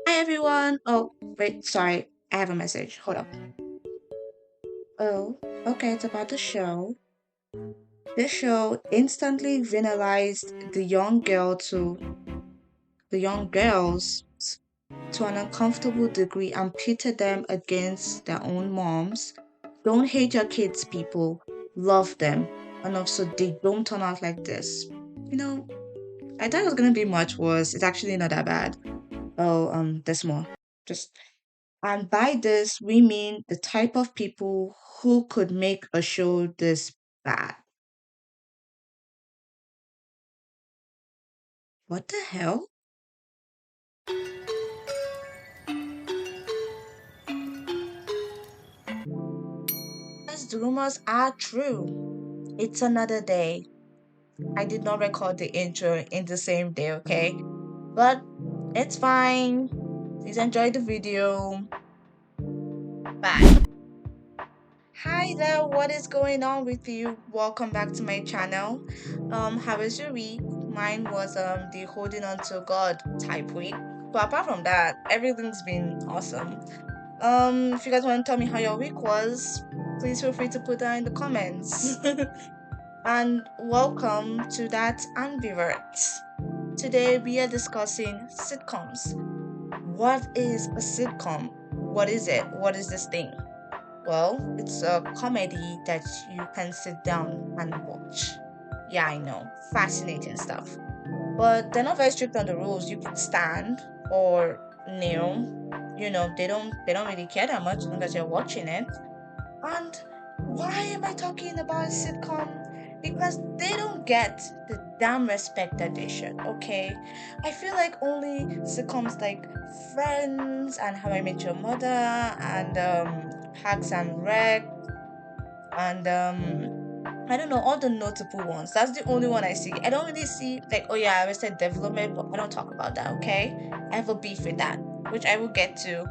Hi everyone. Oh, wait, sorry. I have a message. Hold up. Oh, okay, it's about the show. This show instantly villainized the young girls to an uncomfortable degree and pitted them against their own moms. Don't hate your kids, people. Love them. And also they don't turn out like this. You know, I thought it was gonna be much worse. It's actually not that bad. Oh, there's more. Just And by this, we mean the type of people who could make a show this bad. What the hell? Yes, the rumors are true. It's another day. I did not record the intro in the same day, okay? But it's fine. Please enjoy the video. Bye. Hi there, what is going on with you? Welcome back to my channel. How was your week? Mine was the holding on to God type week. But apart from that, everything's been awesome. If you guys want to tell me how your week was, please feel free to put that in the comments. And welcome to that Ambivert. Today we are discussing sitcoms. What is a sitcom? What is it? What is this thing? Well, it's a comedy that you can sit down and watch. Yeah, I know. Fascinating stuff. But they're not very strict on the rules. You can stand or kneel. They don't really care that much as long as you're watching it. And why am I talking about a sitcom? Because they don't get the damn respect that they should, okay? I feel like only sitcoms like Friends and How I Met Your Mother and Parks and Rec and I don't know, all the notable ones. That's the only one I see. I don't really see like, oh yeah, Arrested Development, but I don't talk about that, okay? I have a beef with that, which I will get to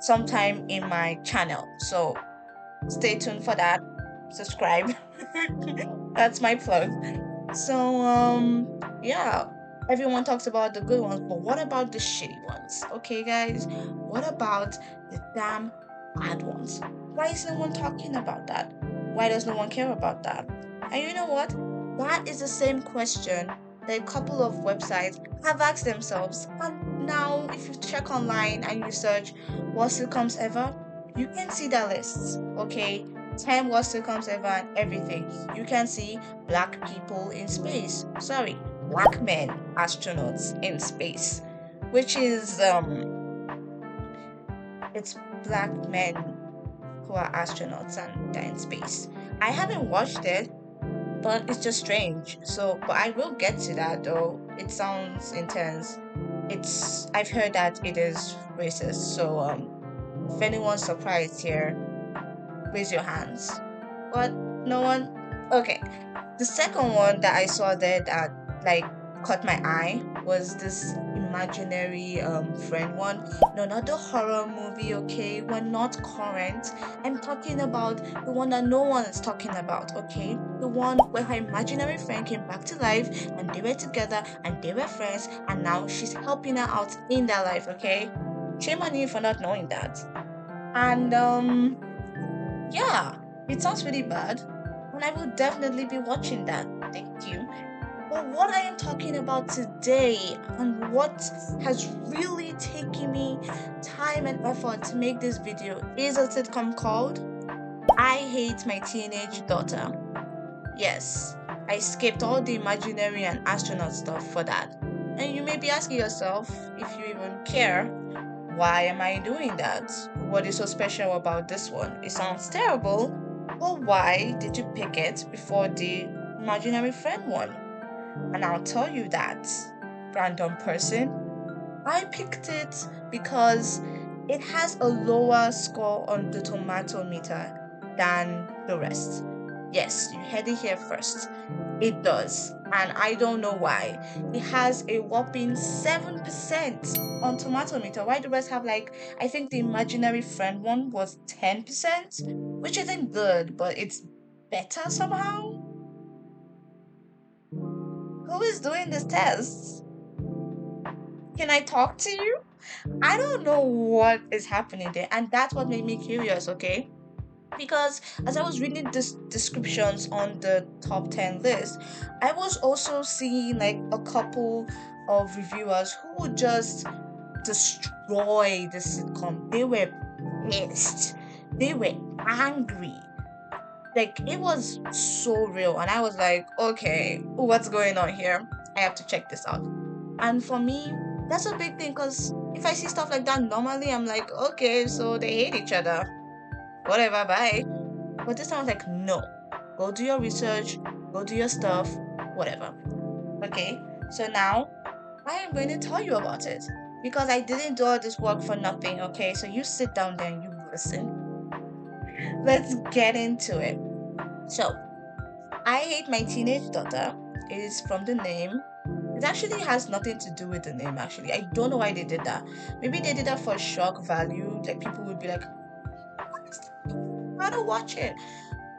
sometime in my channel. So stay tuned for that. Subscribe. That's my plug. So yeah, everyone talks about the good ones, but what about the shitty ones? Okay, guys, what about the damn bad ones? Why is no one talking about that? Why does no one care about that? And you know what? That is the same question that a couple of websites have asked themselves. And now, if you check online and you search worst sitcoms ever, you can see the lists. Okay, 10 worst sitcoms ever and everything. You can see black people in space. Sorry, black men astronauts in space, which is it's black men who are astronauts and they're in space. I haven't watched it, but it's just strange. So, but I will get to that though. It sounds intense. I've heard that it is racist. So, if anyone's surprised here, raise your hands. What? No one? Okay. The second one that I saw there that like caught my eye was this imaginary friend one. No, not the horror movie, okay? We're not current. I'm talking about the one that no one is talking about, okay? The one where her imaginary friend came back to life and they were together and they were friends and now she's helping her out in their life, okay? Shame on you for not knowing that. And yeah, it sounds really bad, and I will definitely be watching that. Thank you. But what I am talking about today, and what has really taken me time and effort to make this video, is a sitcom called I Hate My Teenage Daughter. Yes, I skipped all the imaginary and astronaut stuff for that. And you may be asking yourself, if you even care, why am I doing that? What is so special about this one? It sounds terrible, but why did you pick it before the imaginary friend one? And I'll tell you that, random person. I picked it because it has a lower score on the tomato meter than the rest. Yes, you heard it here first. It does. And I don't know why. It has a whopping 7% on tomato meter. Why the rest have like, I think the imaginary friend one was 10%, which isn't good, but it's better somehow. Who is doing this test? Can I talk to you? I don't know what is happening there. And that's what made me curious, okay? Because as I was reading this descriptions on the top 10 list, I was also seeing like a couple of reviewers who would just destroy the sitcom. They were pissed. They were angry. Like it was so real. And I was like, okay, what's going on here? I have to check this out. And for me, that's a big thing because if I see stuff like that normally, I'm like, okay, so they hate each other. Whatever, bye. But this time I was like, no. Go do your research, go do your stuff, whatever. Okay. So now I am going to tell you about it. Because I didn't do all this work for nothing, okay? So you sit down there and you listen. Let's get into it. So, I Hate My Teenage Daughter is from the name. It actually has nothing to do with the name, actually. I don't know why they did that. Maybe they did that for shock value. Like people would be like, I don't watch it.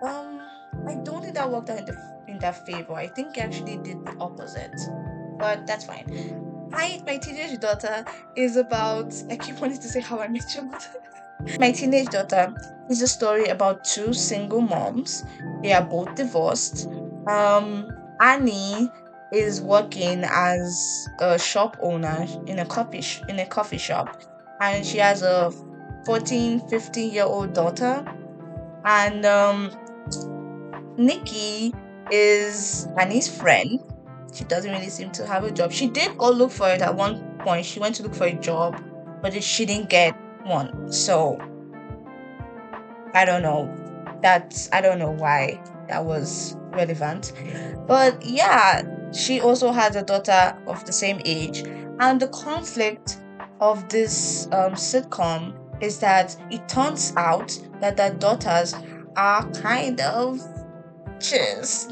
Um, I don't think that worked out in that favor. I think I actually did the opposite. But that's fine. My Teenage Daughter is about, I keep wanting to say How I Met Your Mother. My Teenage Daughter is a story about two single moms. They are both divorced. Annie is working as a shop owner in a coffee shop, and she has a 14, 15-year-old daughter. And Nikki is Annie's friend. She doesn't really seem to have a job. She did go look for it at one point. She went to look for a job, but she didn't get one. So I don't know. I don't know why that was relevant. But yeah, she also has a daughter of the same age. And the conflict of this sitcom is that it turns out that their daughters are kind of just,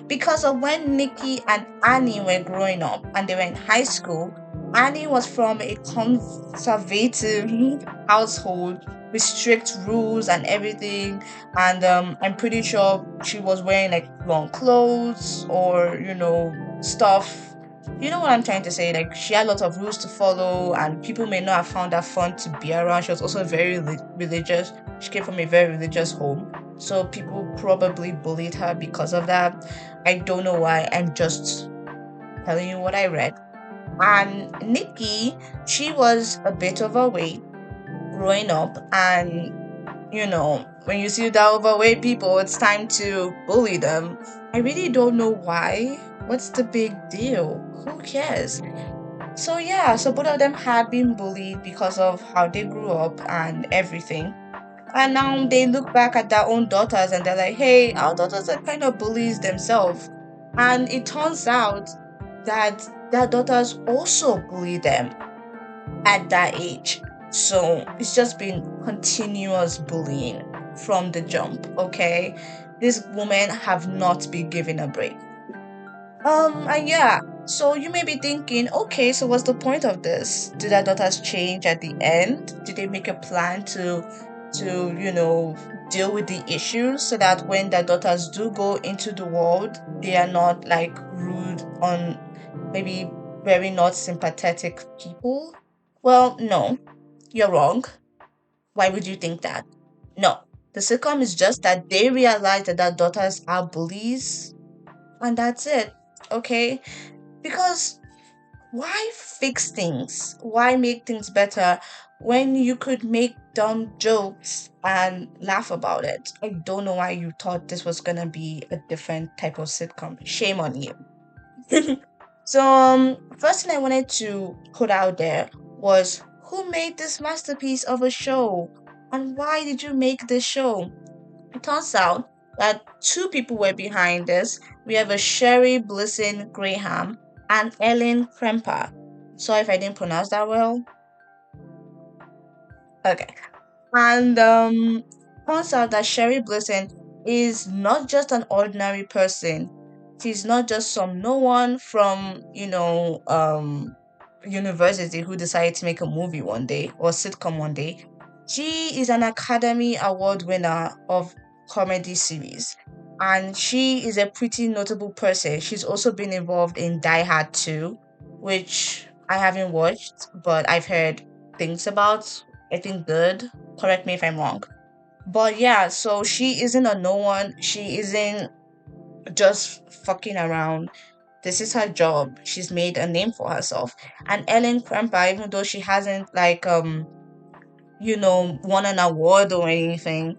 because of when Nikki and Annie were growing up and they were in high school. Annie was from a conservative household with strict rules and everything, and I'm pretty sure she was wearing like long clothes or stuff. You know what I'm trying to say? Like she had lots of rules to follow, and people may not have found her fun to be around. She was also very religious. She came from a very religious home. So people probably bullied her because of that. I don't know why. I'm just telling you what I read. And Nikki, she was a bit overweight growing up. And, when you see that overweight people, it's time to bully them. I really don't know why. What's the big deal? Who cares? So, yeah, so both of them had been bullied because of how they grew up and everything. And now they look back at their own daughters and they're like, hey, our daughters are kind of bullies themselves. And it turns out that their daughters also bully them at that age. So it's just been continuous bullying from the jump, okay? These women have not been given a break. And yeah, so you may be thinking, okay, so what's the point of this? Did their daughters change at the end? Did they make a plan to deal with the issues so that when their daughters do go into the world, they are not like rude on maybe very not sympathetic people? Well, no, you're wrong. Why would you think that? No. The sitcom is just that they realize that their daughters are bullies, and that's it. Okay? Because why fix things? Why make things better when you could make dumb jokes and laugh about it? I don't know why you thought this was gonna be a different type of sitcom. Shame on you. So, first thing I wanted to put out there was who made this masterpiece of a show? And why did you make this show? It turns out that two people were behind this. We have a Sherry Blisson Graham and Ellen Kremper. Sorry if I didn't pronounce that well. Okay. And turns out that Sherry Blisson is not just an ordinary person. She's not just some no one from, university who decided to make a movie one day or sitcom one day. She is an Academy Award winner of comedy series. And she is a pretty notable person. She's also been involved in Die Hard 2, which I haven't watched, but I've heard things about. I think good. Correct me if I'm wrong. But yeah, so she isn't a no one. She isn't just fucking around. This is her job. She's made a name for herself. And Ellen Kremper, even though she hasn't won an award or anything,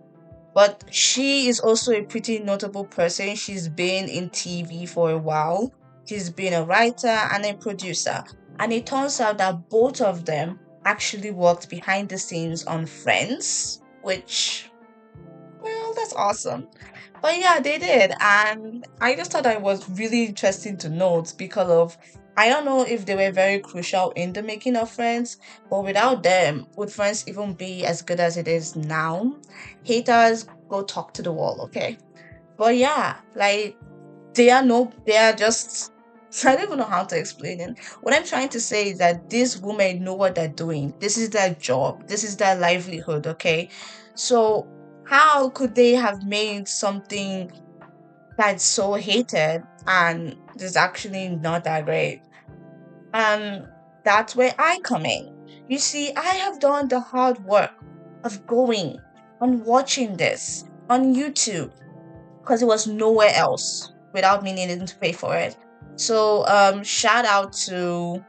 but she is also a pretty notable person. She's been in TV for a while. She's been a writer and a producer. And it turns out that both of them actually worked behind the scenes on Friends, which, well, that's awesome. But yeah, they did. And I just thought that was really interesting to note because of, I don't know if they were very crucial in the making of Friends, but without them, would Friends even be as good as it is now? Haters, go talk to the wall, okay? But yeah, like, they are just, I don't even know how to explain it. What I'm trying to say is that these women know what they're doing. This is their job. This is their livelihood, okay? So how could they have made something that's so hated and is actually not that great? And that's where I come in. You see, I have done the hard work of going and watching this on YouTube because it was nowhere else without me needing to pay for it. So shout out to,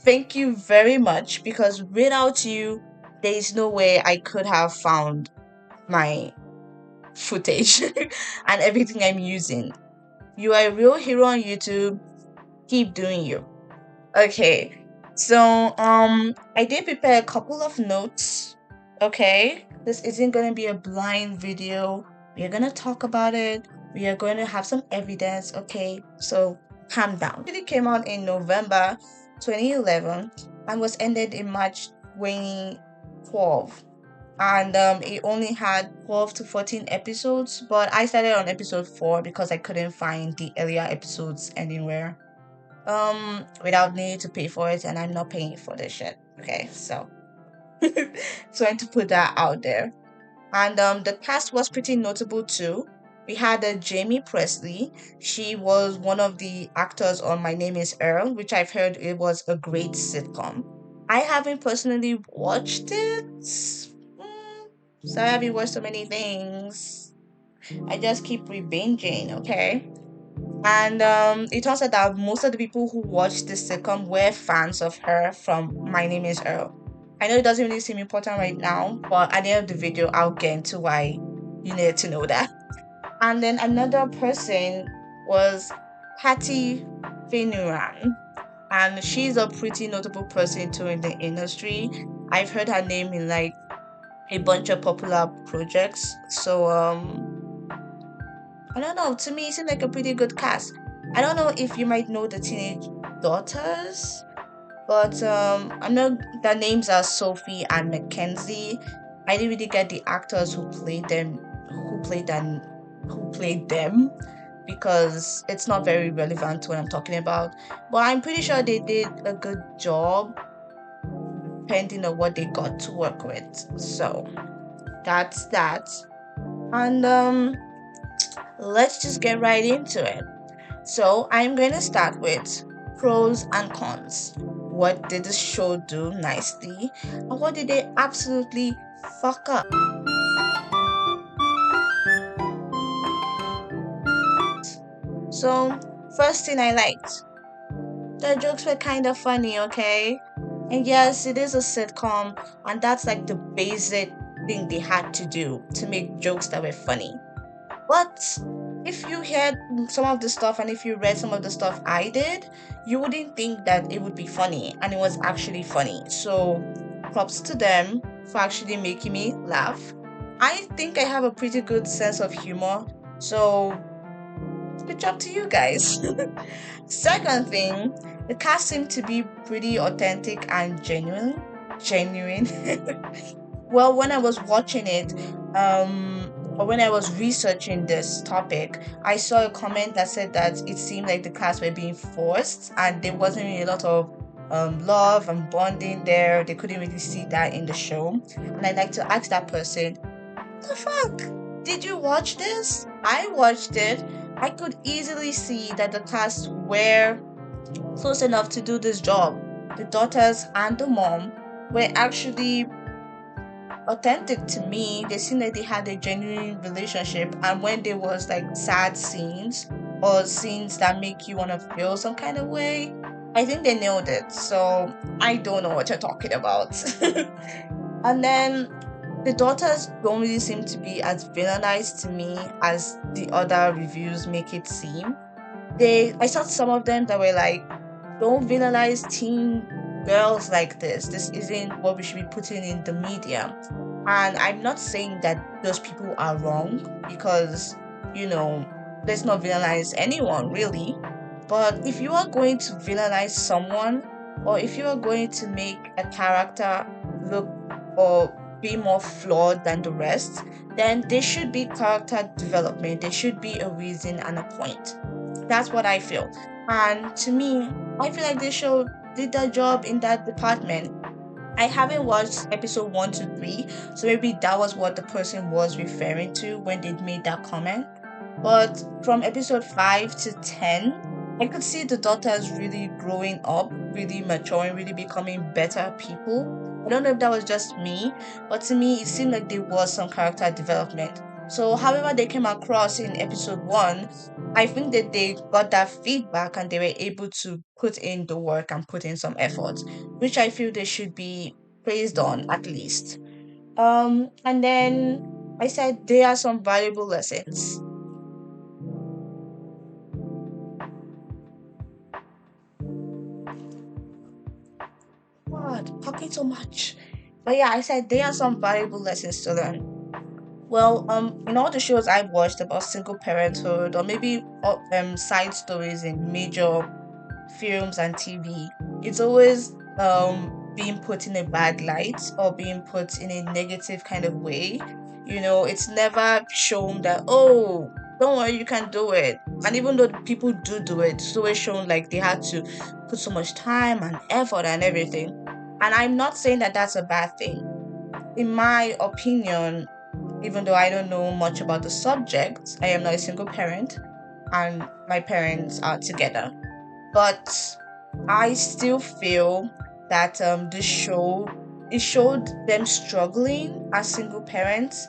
thank you very much, because without you there is no way I could have found my footage and everything I'm using. You are a real hero on YouTube. Keep doing you. Okay. So I did prepare a couple of notes. Okay. This isn't gonna be a blind video. We are gonna talk about it. We are going to have some evidence. Okay. So calm down. It came out in November 2011 and was ended in March 2012. And it only had 12 to 14 episodes, but I started on episode 4 because I couldn't find the earlier episodes anywhere without needing to pay for it, and I'm not paying for this shit. Okay, so trying to put that out there. And the cast was pretty notable too. We had Jamie Presley. She was one of the actors on My Name is Earl, which I've heard it was a great sitcom. I haven't personally watched it. Sorry, I've watched so many things. I just keep re-binging, okay? And it turns out that most of the people who watched this sitcom were fans of her from My Name is Earl. I know it doesn't really seem important right now, but at the end of the video, I'll get into why you need to know that. And then another person was Patty Finuran. And she's a pretty notable person too in the industry. I've heard her name in like a bunch of popular projects. So I don't know. To me, it seemed like a pretty good cast. I don't know if you might know the teenage daughters, but I know their names are Sophie and Mackenzie. I didn't really get the actors who played them, who played them, because it's not very relevant to what I'm talking about. But I'm pretty sure they did a good job, depending on what they got to work with. So that's that. And let's just get right into it. So I'm going to start with pros and cons. What did the show do nicely, and what did they absolutely fuck up? So, first thing I liked, the jokes were kind of funny, okay? And yes, it is a sitcom, and that's like the basic thing they had to do to make jokes that were funny. But if you heard some of the stuff and if you read some of the stuff I did, you wouldn't think that it would be funny, and it was actually funny. So props to them for actually making me laugh. I think I have a pretty good sense of humor, so good job to you guys. Second thing, the cast seemed to be pretty authentic and genuine. Genuine. Well, when I was watching it, or when I was researching this topic, I saw a comment that said that it seemed like the cast were being forced and there wasn't really a lot of love and bonding there. They couldn't really see that in the show. And I'd like to ask that person, the fuck? Did you watch this? I watched it. I could easily see that the cast were close enough to do this job. The daughters and the mom were actually authentic to me. They seemed like they had a genuine relationship. And when there was like sad scenes or scenes that make you want to feel some kind of way, I think they nailed it. So I don't know what you're talking about. And then the daughters don't really seem to be as villainized to me as the other reviews make it seem. I saw some of them that were like, don't villainize teen girls like this. This isn't what we should be putting in the media. And I'm not saying that those people are wrong because, you know, let's not villainize anyone really. But if you are going to villainize someone, or if you are going to make a character look or be more flawed than the rest, then there should be character development. There should be a reason and a point. That's what I feel. And to me, I feel like this show did their job in that department. I haven't watched episode 1 to 3, so maybe that was what the person was referring to when they made that comment. But from episode 5 to 10, I could see the daughters really growing up, really maturing, really becoming better people. I don't know if that was just me, but to me, it seemed like there was some character development. So, however, they came across in episode 1, I think that they got that feedback and they were able to put in the work and put in some effort, which I feel they should be praised on at least. And then I said there are some valuable lessons. God, talking so much. But yeah, I said there are some valuable lessons to learn. Well, in all the shows I've watched about single parenthood or maybe side stories in major films and TV, it's always being put in a bad light or being put in a negative kind of way. It's never shown that, oh, don't worry, you can do it. And even though people do it, it's always shown like they had to put so much time and effort and everything. And I'm not saying that that's a bad thing. In my opinion, even though I don't know much about the subject, I am not a single parent and my parents are together. But I still feel that this show, it showed them struggling as single parents,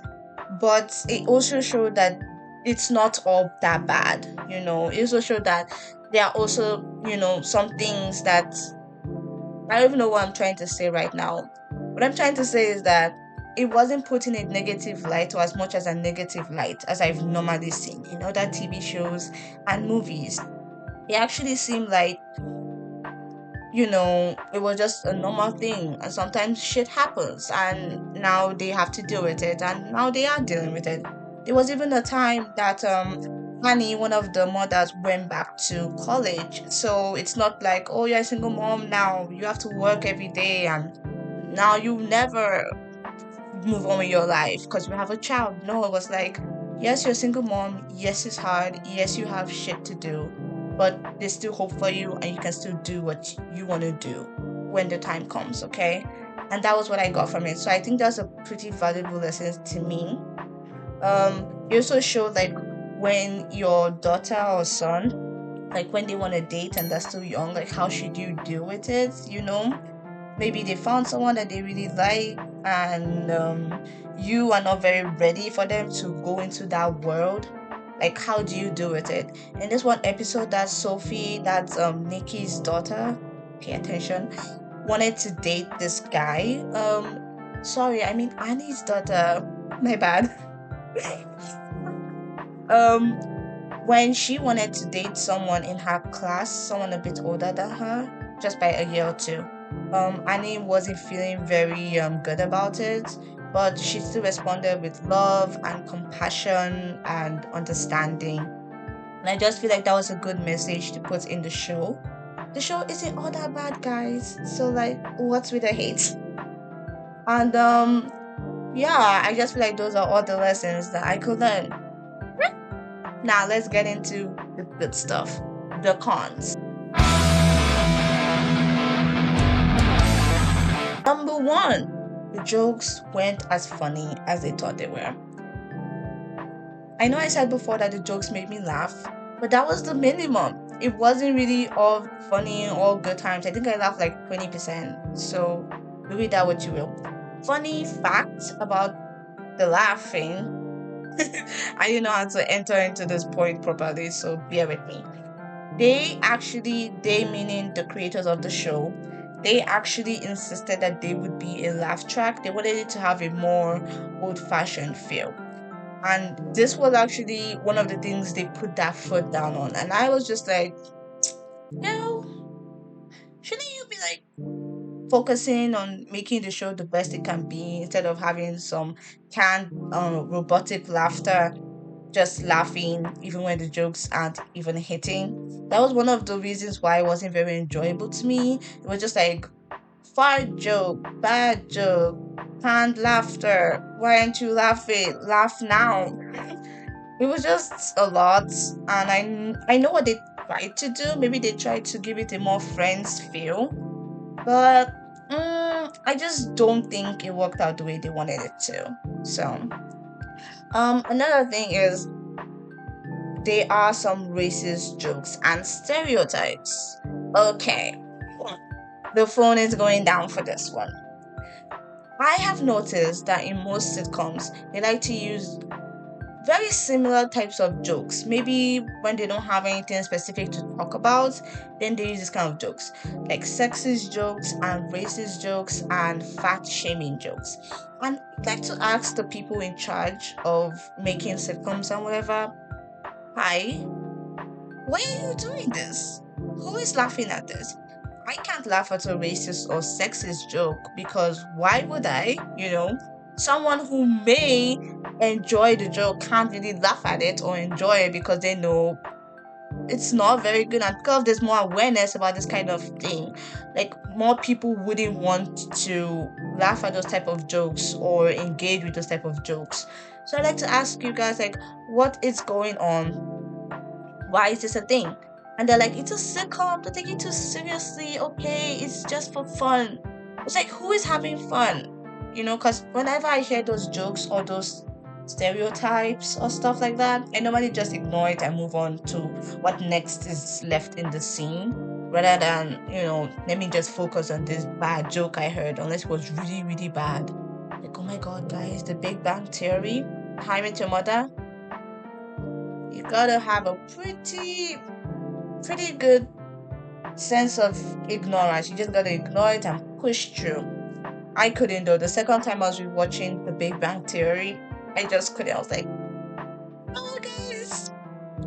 but it also showed that it's not all that bad. It also showed that there are also, some things that I don't even know what I'm trying to say right now. What I'm trying to say is that it wasn't put in a negative light or as much as a negative light as I've normally seen in other TV shows and movies. It actually seemed like, it was just a normal thing. And sometimes shit happens and now they have to deal with it. And now they are dealing with it. There was even a time that Annie, one of the mothers, went back to college. So it's not like, oh, you're a single mom now. You have to work every day and now you never move on with your life because you have a child. No, it was like, yes, you're a single mom. Yes, it's hard. Yes, you have shit to do, but there's still hope for you and you can still do what you want to do when the time comes, okay? And that was what I got from it. So I think that's a pretty valuable lesson to me. It also showed like when your daughter or son, like when they want to date and they're still young, like how should you deal with it? Maybe they found someone that they really like and you are not very ready for them to go into that world. Like how do you deal with it? In this one episode, that Sophie, that's Nikki's daughter, pay attention, wanted to date this guy. Sorry, I mean Annie's daughter, my bad. um when she wanted to date someone in her class, someone a bit older than her, just by a year or two, Annie wasn't feeling very good about it, but she still responded with love and compassion and understanding. And I just feel like that was a good message to put in the show. The show isn't all that bad, guys. So like, what's with the hate? And yeah, I just feel like those are all the lessons that I could learn. Now let's get into the good stuff, the cons. Number one, the jokes weren't as funny as they thought they were. I know I said before that the jokes made me laugh, but that was the minimum. it wasn't really all funny, all good times. I think I laughed like 20%. So do with that what you will. Funny fact about the laughing. I didn't know how to enter into this point properly, so bear with me. They meaning the creators of the show, they actually insisted that they would be a laugh track. They wanted it to have a more old fashioned feel. And this was actually one of the things they put that foot down on. And I was just like, yo, shouldn't you be like focusing on making the show the best it can be instead of having some canned robotic laughter, just laughing even when the jokes aren't even hitting? That was one of the reasons why it wasn't very enjoyable to me. It was just like fart joke, bad joke, canned laughter. Why aren't you laughing? Laugh now. It was just a lot, and I know what they tried to do. Maybe they tried to give it a more Friends feel, but I just don't think it worked out the way they wanted it to. So, another thing is there are some racist jokes and stereotypes. Okay, the phone is going down for this one. I have noticed that in most sitcoms, they like to use very similar types of jokes. Maybe when they don't have anything specific to talk about, then they use this kind of jokes, like sexist jokes and racist jokes and fat shaming jokes. And I'd like to ask the people in charge of making sitcoms and whatever, hi, why are you doing this? Who is laughing at this? I can't laugh at a racist or sexist joke because why would I? Someone who may enjoy the joke can't really laugh at it or enjoy it because they know it's not very good. And because there's more awareness about this kind of thing, like more people wouldn't want to laugh at those type of jokes or engage with those type of jokes. So I'd like to ask you guys, like, what is going on? Why is this a thing? And they're like, it's a sitcom, don't take it too seriously, okay? It's just for fun. It's like, who is having fun? Because whenever I hear those jokes or those stereotypes or stuff like that, I normally just ignore it and move on to what next is left in the scene rather than, let me just focus on this bad joke I heard, unless it was really, really bad. Like, oh my god, guys, the Big Bang Theory, How I Met Your Mother, you gotta have a pretty good sense of ignorance. You just gotta ignore it and push through. I couldn't though. The second time I was rewatching The Big Bang Theory, I just couldn't. I was like, oh guys,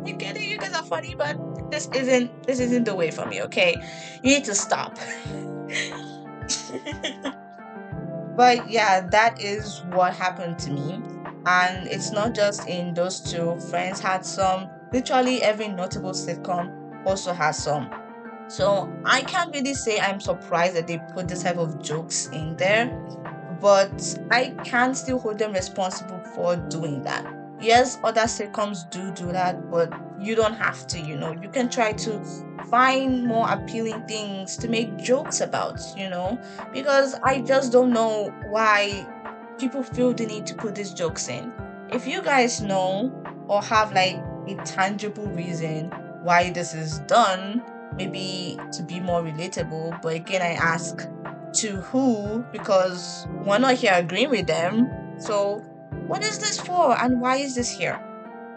I get it, you guys are funny, but this isn't the way for me, okay? You need to stop. But yeah, that is what happened to me. And it's not just in those two. Friends had some. Literally every notable sitcom also has some. So I can't really say I'm surprised that they put this type of jokes in there, but I can still hold them responsible for doing that. Yes, other sitcoms do that, but you don't have to, You can try to find more appealing things to make jokes about, because I just don't know why people feel the need to put these jokes in. If you guys know or have like a tangible reason why this is done, maybe to be more relatable, but again, I ask to who, because we're not here agreeing with them. So, what is this for and why is this here?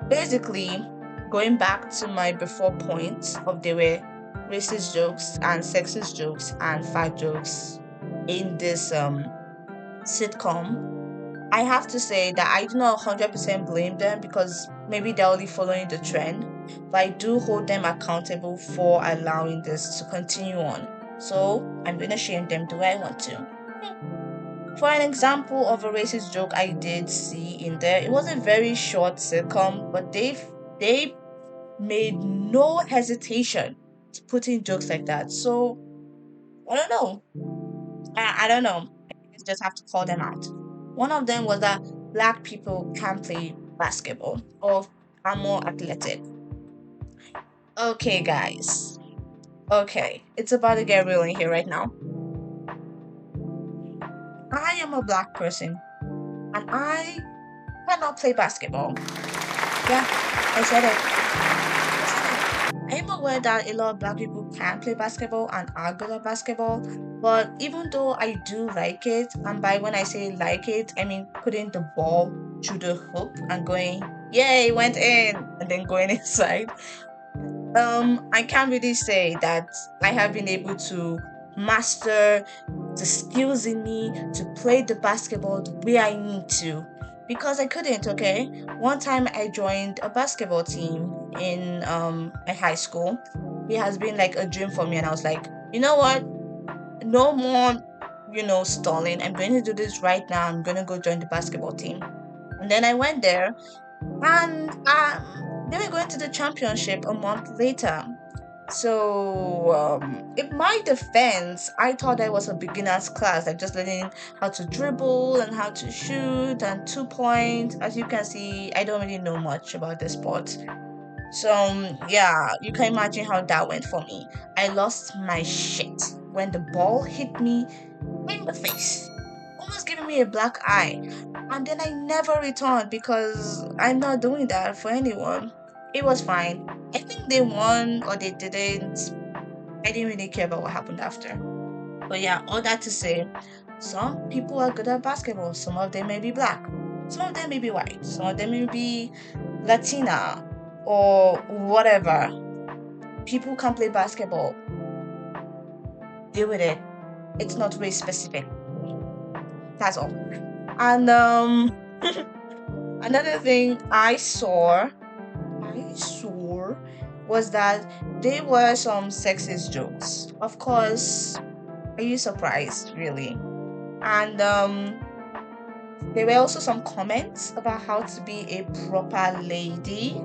Basically, going back to my before point of there were racist jokes and sexist jokes and fat jokes in this sitcom, I have to say that I do not 100% blame them because maybe they're only following the trend, but I do hold them accountable for allowing this to continue on. So I'm going to shame them the way I want to. For an example of a racist joke I did see in there, it was a very short sitcom, but they made no hesitation to put in jokes like that. So I don't know. I don't know. I just have to call them out. One of them was that black people can't play basketball or are more athletic. Okay, guys. Okay, it's about to get real in here right now. I am a black person and I cannot play basketball. Yeah, I said it. I'm aware that a lot of black people can play basketball and are good at basketball, but even though I do like it, and by when I say like it, I mean putting the ball through the hoop and going, yay, it went in, and then going inside. I can't really say that I have been able to master the skills in me to play the basketball the way I need to because I couldn't, okay? One time I joined a basketball team in a high school. It has been like a dream for me and I was like, you know what? No more, stalling. I'm going to do this right now. I'm going to go join the basketball team. And then I went there and they were going to the championship a month later. So, in my defense, I thought I was a beginner's class, like just learning how to dribble and how to shoot and 2 point. As you can see, I don't really know much about the sport. So, yeah, you can imagine how that went for me. I lost my shit when the ball hit me in the face, almost giving me a black eye. And then I never returned because I'm not doing that for anyone. It was fine. I think they won or they didn't. I didn't really care about what happened after. But yeah, all that to say, some people are good at basketball. Some of them may be black. Some of them may be white. Some of them may be Latina or whatever. People can play basketball. Deal with it. It's not race specific. That's all. And another thing I saw was that there were some sexist jokes. Of course, are you surprised, really? And there were also some comments about how to be a proper lady.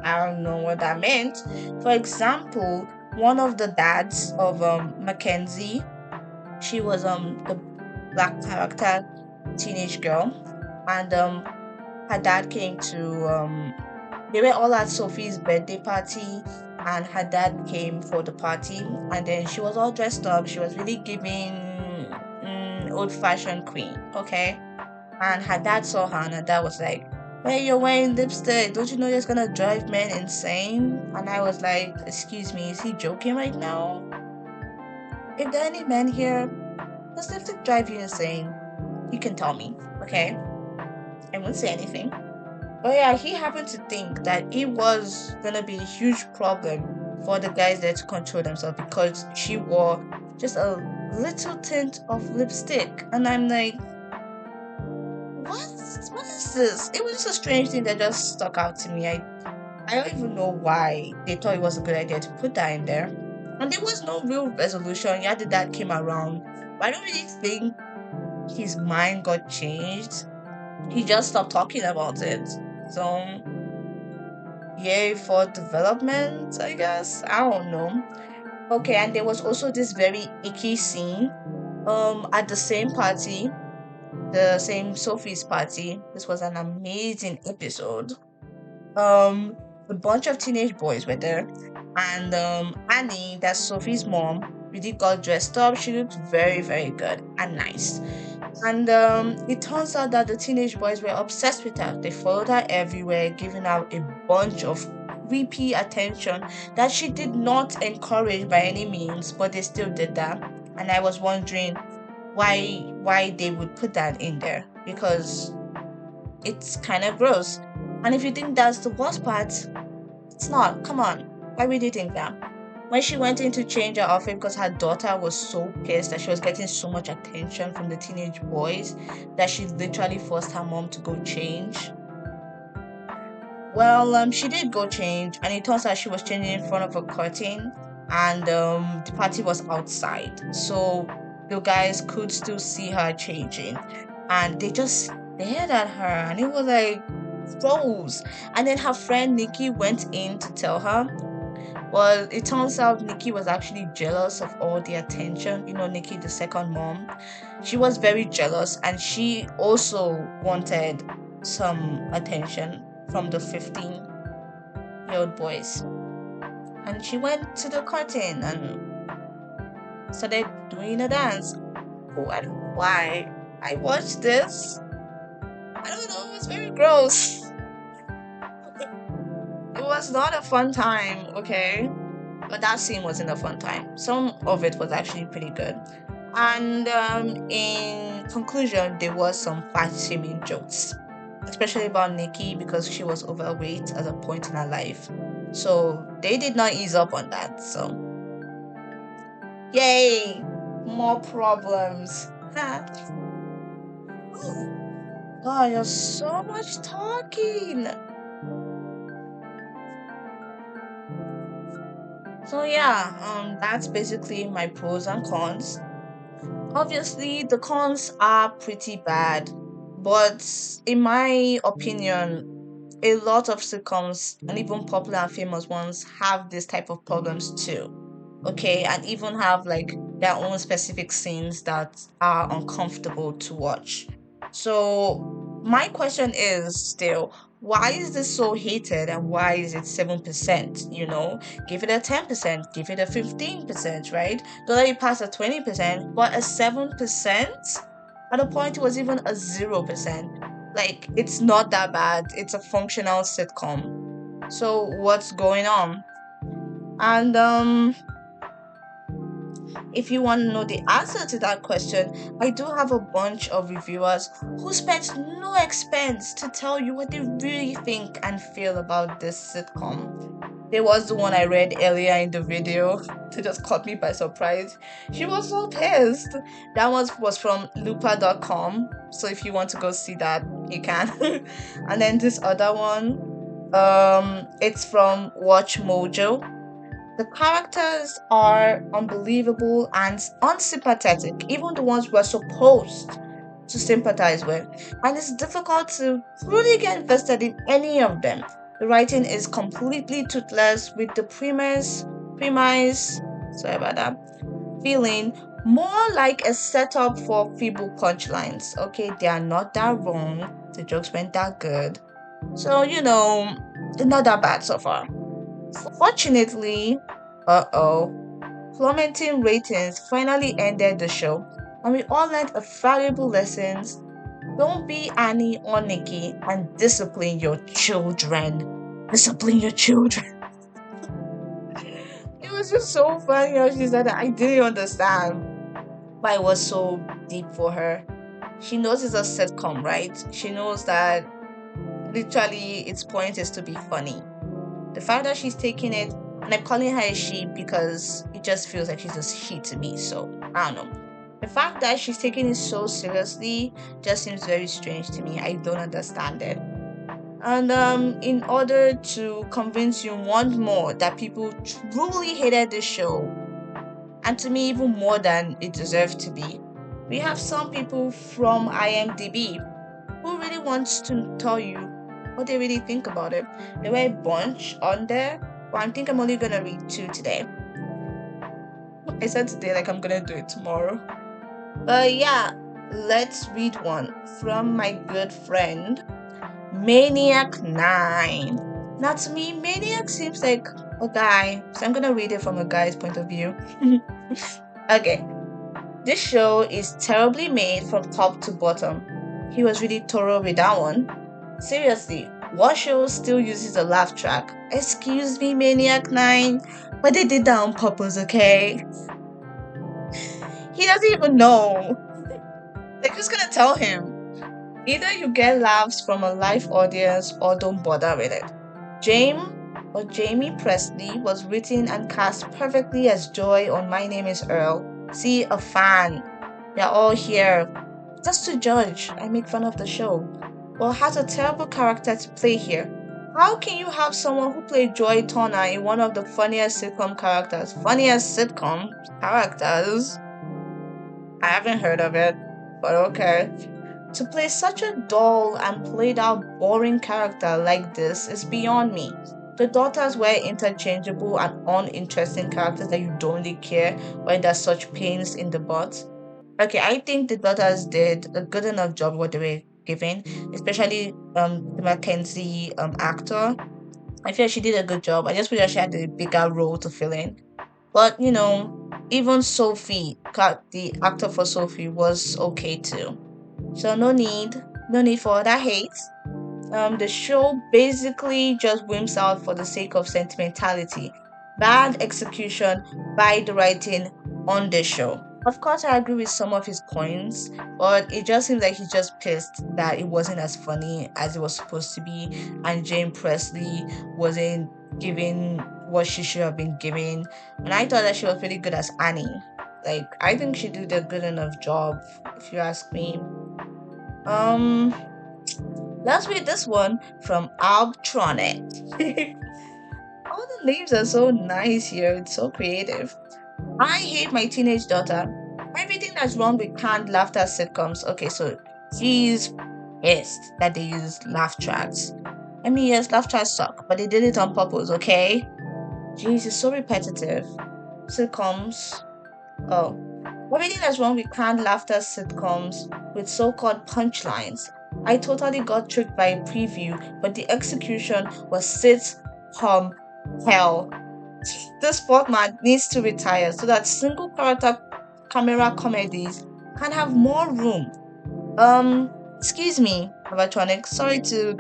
I don't know what that meant. For example, one of the dads of Mackenzie, she was the black character teenage girl, and her dad came to they were all at Sophie's birthday party and her dad came for the party and then she was all dressed up. She was really giving old-fashioned queen, okay? And her dad saw her and her dad was like, hey, you're wearing lipstick. Don't you know it's gonna drive men insane? And I was like, excuse me, is he joking right now? If there are any men here, does lipstick drive you insane? You can tell me, okay? I won't say anything. But yeah, he happened to think that it was gonna be a huge problem for the guys there to control themselves because she wore just a little tint of lipstick. And I'm like, what is this? It was just a strange thing that just stuck out to me. I don't even know why they thought it was a good idea to put that in there. And there was no real resolution. Yeah, the dad came around. But I don't really think his mind got changed. He just stopped talking about it. So yay for development, I guess. I don't know. Okay, and there was also this very icky scene at the same party, the same Sophie's party. This was an amazing episode. A bunch of teenage boys were there, and Annie, that's Sophie's mom, really got dressed up. She looked very, very good and nice. And it turns out that the teenage boys were obsessed with her. They followed her everywhere, giving her a bunch of creepy attention that she did not encourage by any means, but they still did that. And I was wondering why they would put that in there because it's kind of gross. And if you think that's the worst part, it's not. Come on. Why would you think that? When she went in to change her outfit because her daughter was so pissed that she was getting so much attention from the teenage boys that she literally forced her mom to go change. Well, she did go change, and it turns out she was changing in front of a curtain, and the party was outside, so the guys could still see her changing, and they just stared at her, and it was like froze. And then her friend Nikki went in to tell her. Well, it turns out Nikki was actually jealous of all the attention. You know, Nikki, the second mom, she was very jealous and she also wanted some attention from the 15-year-old boys. And she went to the curtain and started doing a dance. Oh, I don't know why. I watched this. I don't know, it was very gross. It was not a fun time, okay? But that scene wasn't a fun time. Some of it was actually pretty good. And in conclusion, there was some fat shaming jokes, especially about Nikki because she was overweight at a point in her life. So they did not ease up on that. So, yay! More problems. God, there's so much talking. So yeah, that's basically my pros and cons. Obviously, the cons are pretty bad, but in my opinion, a lot of sitcoms and even popular and famous ones have this type of problems too. Okay, and even have like their own specific scenes that are uncomfortable to watch. So, my question is still, why is this so hated and why is it 7%? You know, give it a 10%, give it a 15%, right? Don't let it pass a 20%, but a 7%? At a point, it was even a 0%. Like, it's not that bad. It's a functional sitcom. So, what's going on? And if you want to know the answer to that question, I do have a bunch of reviewers who spent no expense to tell you what they really think and feel about this sitcom. There was the one I read earlier in the video that just caught me by surprise. She was so pissed. That one was from looper.com. So if you want to go see that, you can. And then this other one, it's from watchmojo. The characters are unbelievable and unsympathetic, even the ones we're supposed to sympathize with. And it's difficult to truly get invested in any of them. The writing is completely toothless with the sorry about that, feeling more like a setup for feeble punchlines. Okay, they are not that wrong. The jokes weren't that good. So, not that bad so far. Fortunately, plummeting ratings finally ended the show, and we all learned a valuable lessons. Don't be Annie or Nikki and discipline your children. Discipline your children. It was just so funny how she said that. I didn't understand why it was so deep for her. She knows it's a sitcom, right? She knows that literally its point is to be funny. The fact that she's taking it, and I'm calling her a she because it just feels like she's a she to me, so I don't know. The fact that she's taking it so seriously just seems very strange to me. I don't understand it. And in order to convince you once more that people truly hated this show, and to me even more than it deserved to be, we have some people from IMDB who really wants to tell you what they really think about it. There were a bunch on there, but I think I'm only gonna read 2 today. I said today like I'm gonna do it tomorrow. But yeah, let's read one from my good friend Maniac 9. Now to me, Maniac seems like a guy, so I'm gonna read it from a guy's point of view. Okay. This show is terribly made from top to bottom. He was really thorough with that one. Seriously, what show still uses a laugh track? Excuse me, Maniac 9, but they did that on purpose, okay? He doesn't even know. Like, who's gonna tell him? Either you get laughs from a live audience or don't bother with it. Jamie Presley was written and cast perfectly as Joy on My Name is Earl. See, a fan. They're all here just to judge and make fun of the show. Well, has a terrible character to play here. How can you have someone who played Joy Turner in one of the funniest sitcom characters? Funniest sitcom characters? I haven't heard of it, but okay. To play such a dull and played out boring character like this is beyond me. The daughters were interchangeable and uninteresting characters that you don't really care when there's such pains in the butt. Okay, I think the daughters did a good enough job what they were given, especially the Mackenzie actor. I feel she did a good job. I just wish she had a bigger role to fill in. But even Sophie, the actor for Sophie, was okay too. So no need for that hate. The show basically just wimps out for the sake of sentimentality. Bad execution by the writing on the show. Of course, I agree with some of his points, but it just seems like he's just pissed that it wasn't as funny as it was supposed to be, and Jane Presley wasn't given what she should have been given. And I thought that she was pretty good as Annie. Like, I think she did a good enough job, if you ask me. Um, let's read this one from Albtronic. All the names are so nice here. It's so creative. I hate my teenage daughter. Everything that's wrong with canned laughter sitcoms. Okay, so she's pissed that they use laugh tracks. I mean, yes, laugh tracks suck, but they did it on purpose, okay? Jeez, it's so repetitive. Sitcoms. Oh, everything that's wrong with canned laughter sitcoms with so-called punchlines. I totally got tricked by a preview, but the execution was sitcom hell. This format needs to retire so that single character camera comedies can have more room. Excuse me, Electronic, sorry to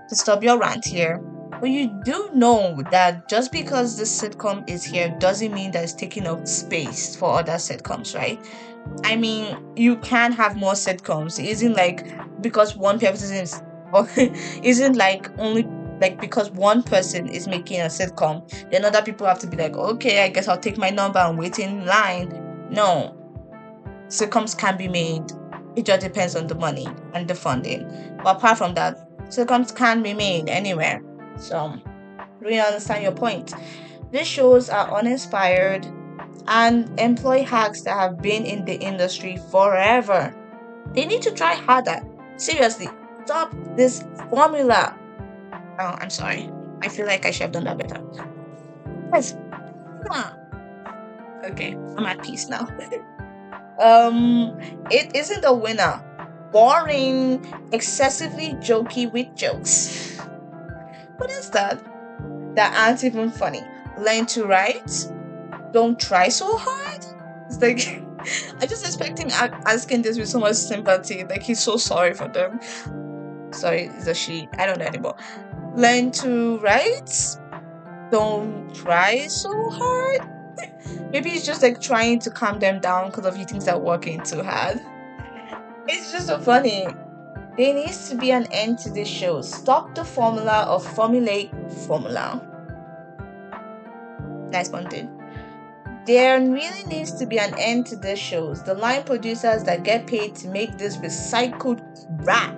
stop your rant here. But you do know that just because this sitcom is here doesn't mean that it's taking up space for other sitcoms, right? I mean, you can have more sitcoms. It isn't like because one person is, or isn't like only like because one person is making a sitcom, then other people have to be like, okay, I guess I'll take my number and wait in line. No, sitcoms can be made. It just depends on the money and the funding. But apart from that, sitcoms can be made anywhere. So, really understand your point. These shows are uninspired and employ hacks that have been in the industry forever. They need to try harder. Seriously, stop this formula. Oh, I'm sorry. I feel like I should have done that better. Yes. Ah, okay, I'm at peace now. um, it isn't a winner. Boring, excessively jokey with jokes. What is that? That aren't even funny. Learn to write. Don't try so hard. It's like I just expect him asking this with so much sympathy. Like he's so sorry for them. Sorry, it's a she. I don't know anymore. Learn to write. Don't try so hard. Maybe he's just like trying to calm them down because of he thinks they're working too hard. It's just so funny. There needs to be an end to this show. Stop the formula of formulaic formula. Nice one, dude. There really needs to be an end to these shows. The line producers that get paid to make this recycled crap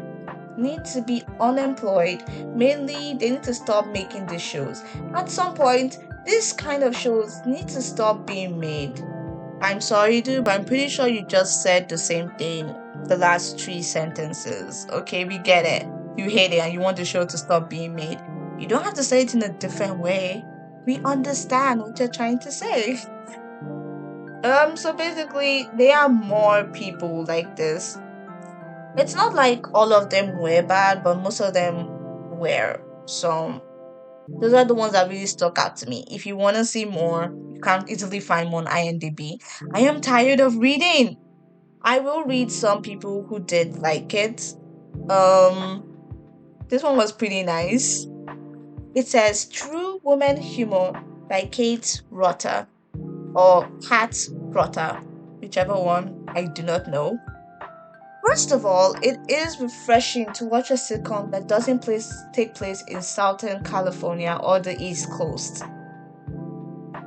need to be unemployed. Mainly, they need to stop making these shows. At some point, this kind of shows need to stop being made. I'm sorry, dude, but I'm pretty sure you just said the same thing the last 3 sentences. Okay, we get it. You hate it and you want the show to stop being made. You don't have to say it in a different way. We understand what you're trying to say. So basically, there are more people like this. It's not like all of them were bad, but most of them were. So those are the ones that really stuck out to me. If you want to see more, you can easily find more on IMDb. I am tired of reading. I will read some people who did like it. Um, this one was pretty nice. It says True Woman Humor by Kate Rotter or Kat Rotter, whichever one, I do not know. First of all, it is refreshing to watch a sitcom that doesn't take place in Southern California or the East Coast.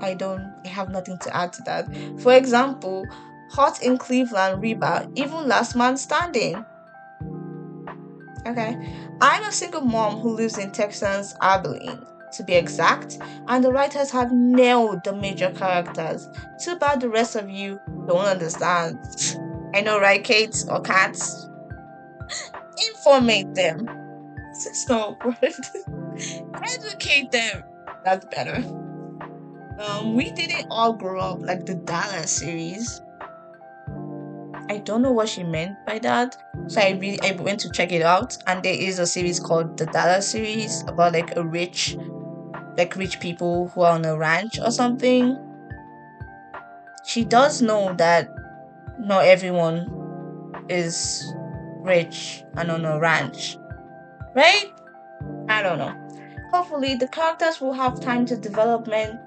I have nothing to add to that. For example, Hot in Cleveland, Reba, even Last Man Standing. Okay. I'm a single mom who lives in Texas, Abilene, to be exact, and the writers have nailed the major characters. Too bad the rest of you don't understand. I know, right, Kate or Cats? Informate them. It's not a word. Educate them. That's better. We didn't all grow up like the Dallas series. I don't know what she meant by that. So I went to check it out, and there is a series called the Dallas series about like rich people who are on a ranch or something. She does know that not everyone is rich and on a ranch. right? I don't know. Hopefully, the characters will have time to development.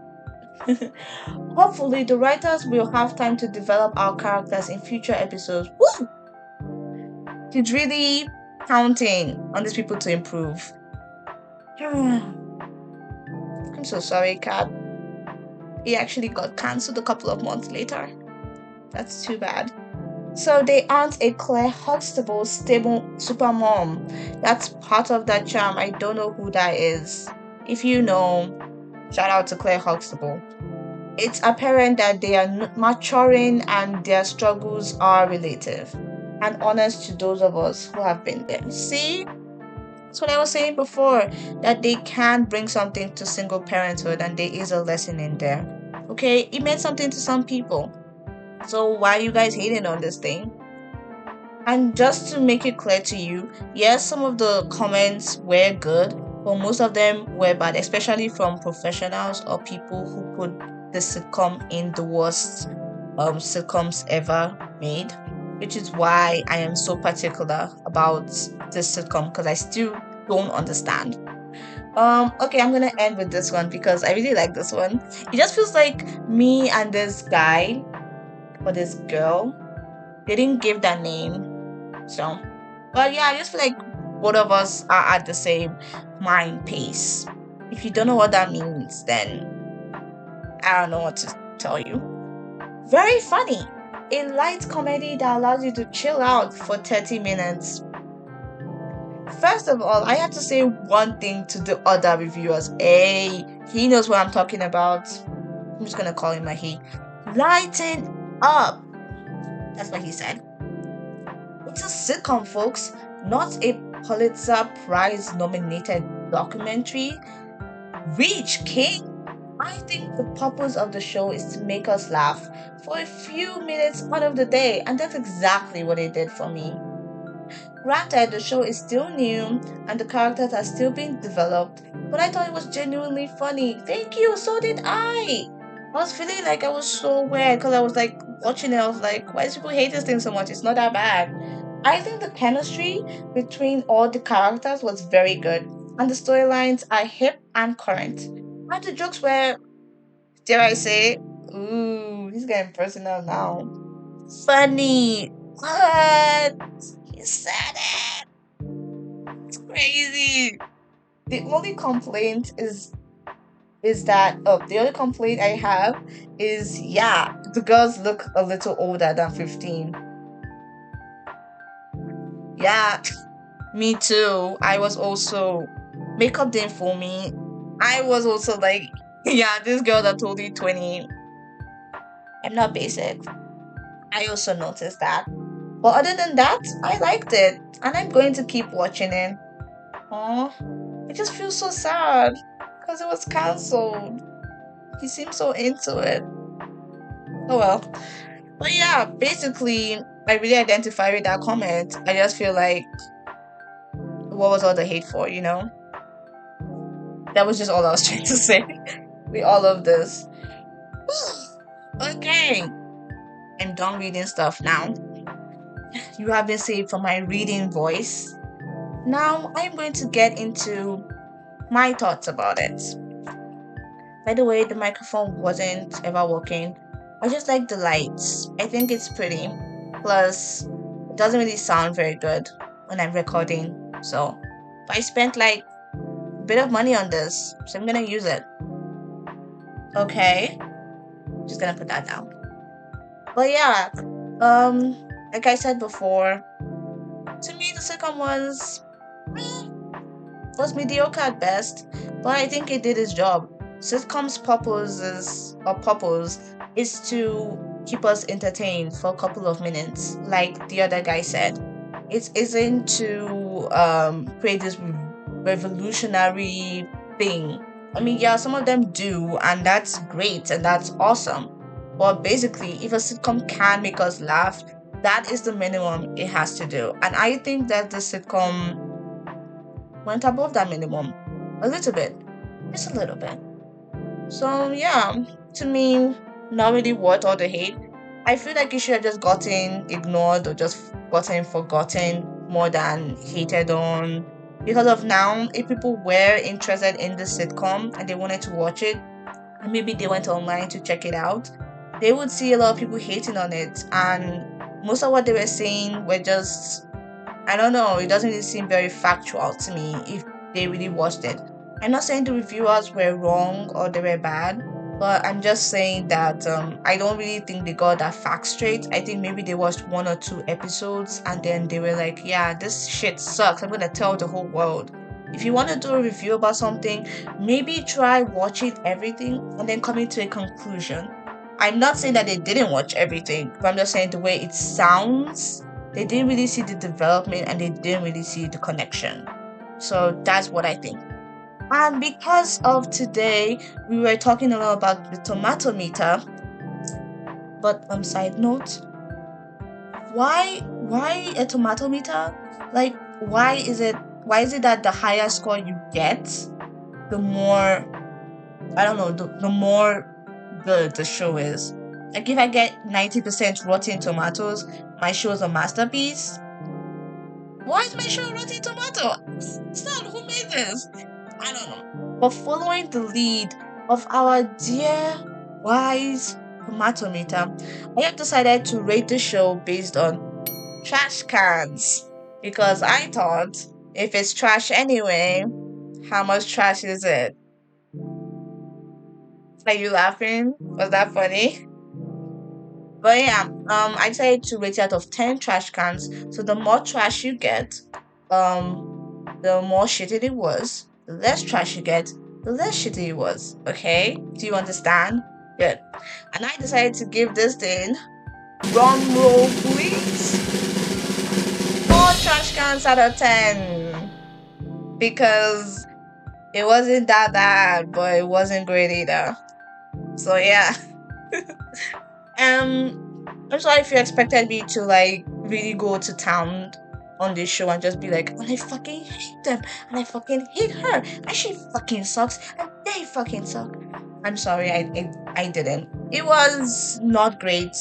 Hopefully, the writers will have time to develop our characters in future episodes. Woo! He's really counting on these people to improve. I'm so sorry, Kat. He actually got cancelled a couple of months later. That's too bad. So they aren't a Claire Huxtable stable super mom. That's part of that charm. I don't know who that is. If you know, shout out to Claire Huxtable. It's apparent that they are maturing and their struggles are relative and honest to those of us who have been there. See? That's what I was saying before, that they can bring something to single parenthood and there is a lesson in there. Okay? It meant something to some people. So why are you guys hating on this thing? And just to make it clear to you, yes, some of the comments were good, but most of them were bad, especially from professionals or people who put the sitcom in the worst sitcoms ever made, which is why I am so particular about this sitcom because I still don't understand. Okay, I'm gonna end with this one because I really like this one. It just feels like me and this guy or this girl, they didn't give that name. So, but yeah, I just feel like both of us are at the same mind pace. If you don't know what that means, then I don't know what to tell you. Very funny. A light comedy that allows you to chill out for 30 minutes. First of all, I have to say one thing to the other reviewers. Hey, he knows what I'm talking about. I'm just gonna call him a he. Lighten up. That's what he said. It's a sitcom, folks, not a Pulitzer Prize nominated documentary. Reach King. I think the purpose of the show is to make us laugh for a few minutes out of the day, and that's exactly what it did for me. Granted, the show is still new and the characters are still being developed, but I thought it was genuinely funny. Thank you, so did I. I was feeling like I was so weird because I was like watching it. I was like, why do people hate this thing so much? It's not that bad. I think the chemistry between all the characters was very good, and the storylines are hip and current. And the jokes were, dare I say, ooh, he's getting personal now. Funny. What? He said it. It's crazy. The only complaint is that the only complaint I have is, yeah, the girls look a little older than 15. Yeah, me too. I was also, makeup didn't fool me. I was also like, yeah, this girl that told you 20. I'm not basic. I also noticed that. But other than that, I liked it. And I'm going to keep watching it. Oh, it just feels so sad. Because it was cancelled. He seems so into it. Oh well. But yeah, basically, I really identify with that comment. I just feel like, what was all the hate for, you know? That was just all I was trying to say with all of this. Okay, I'm done reading stuff now. You have been saved from my reading voice. Now I'm going to get into my thoughts about it. By the way, the microphone wasn't ever working. I just like the lights. I think it's pretty. Plus, it doesn't really sound very good when I'm recording. So, but I spent like a bit of money on this, so I'm gonna use it. Okay, just gonna put that down. But yeah, like I said before, to me the second was mediocre at best, but I think it did its job. Sitcom's purpose is to keep us entertained for a couple of minutes, like the other guy said. It isn't to create this revolutionary thing. I mean, yeah, some of them do, and that's great and that's awesome. But basically, if a sitcom can make us laugh, that is the minimum it has to do. And I think that the sitcom went above that minimum a little bit, just a little bit. So yeah, to me, not really worth all the hate. I feel like it should have just gotten ignored or just gotten forgotten more than hated on. because of now, if people were interested in the sitcom and they wanted to watch it, and maybe they went online to check it out, they would see a lot of people hating on it, and most of what they were saying were just, I don't know, it doesn't really seem very factual to me if they really watched it. I'm not saying the reviewers were wrong or they were bad, but I'm just saying that I don't really think they got that fact straight. I think maybe they watched one or two episodes and then they were like, yeah, this shit sucks. I'm gonna tell the whole world. If you want to do a review about something, maybe try watching everything and then coming to a conclusion. I'm not saying that they didn't watch everything, but I'm just saying the way it sounds, they didn't really see the development and they didn't really see the connection. So that's what I think. And because of today, we were talking a lot about the tomato meter. But side note, why a tomato meter? Like why is it that the higher score you get, the more, I don't know, the more good the show is. Like if I get 90% Rotten Tomatoes, my show is a masterpiece. Why is my show Rotten Tomato? It's not, who made this? I don't know. But following the lead of our dear wise tomato meter, I have decided to rate the show based on trash cans. Because I thought, if it's trash anyway, how much trash is it? Are you laughing? Was that funny? But yeah, I decided to rate it out of 10 trash cans. So the more trash you get, the more shitty it was. The less trash you get, the less shitty it was. Okay? Do you understand? Good. And I decided to give this thing, drum roll please, 4 trash cans out of 10. Because it wasn't that bad, but it wasn't great either. So yeah. I'm sorry if you expected me to like really go to town on this show and just be like, and I fucking hate them, and I fucking hate her, and she fucking sucks, and they fucking suck. I'm sorry, I didn't. It was not great.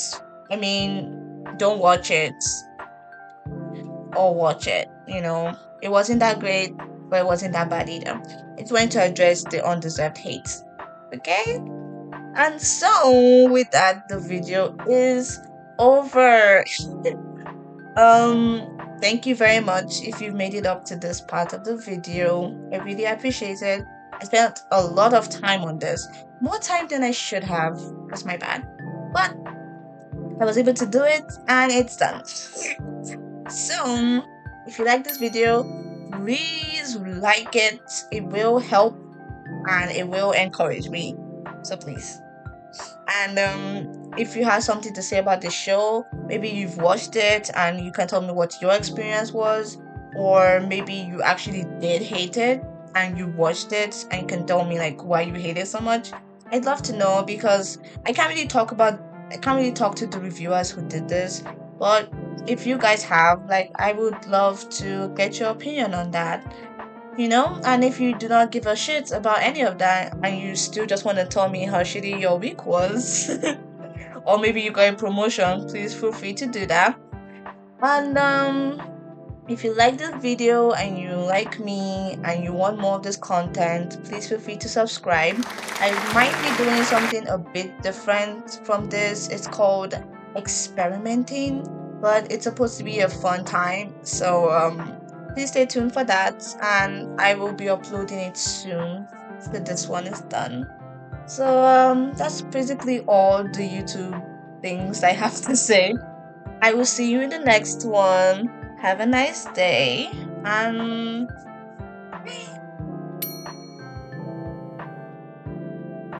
I mean, don't watch it or watch it. It wasn't that great, but it wasn't that bad either. It's going to address the undeserved hate. Okay? And so with that, the video is over. Thank you very much if you've made it up to this part of the video. I really appreciate it. I spent a lot of time on this, more time than I should have. That's my bad, but I was able to do it and it's done. So if you like this video, please like it. It will help and it will encourage me, so please. And if you have something to say about the show, maybe you've watched it and you can tell me what your experience was, or maybe you actually did hate it and you watched it and you can tell me like why you hate it so much. I'd love to know, because I can't really talk to the reviewers who did this, but if you guys have, like, I would love to get your opinion on that. And if you do not give a shit about any of that and you still just want to tell me how shitty your week was, or maybe you got a promotion, please feel free to do that. And if you like this video and you like me and you want more of this content, please feel free to subscribe. I might be doing something a bit different from this. It's called experimenting, but it's supposed to be a fun time. So please stay tuned for that, and I will be uploading it soon after this one is done. So that's basically all the YouTube things I have to say. I will see you in the next one. Have a nice day, and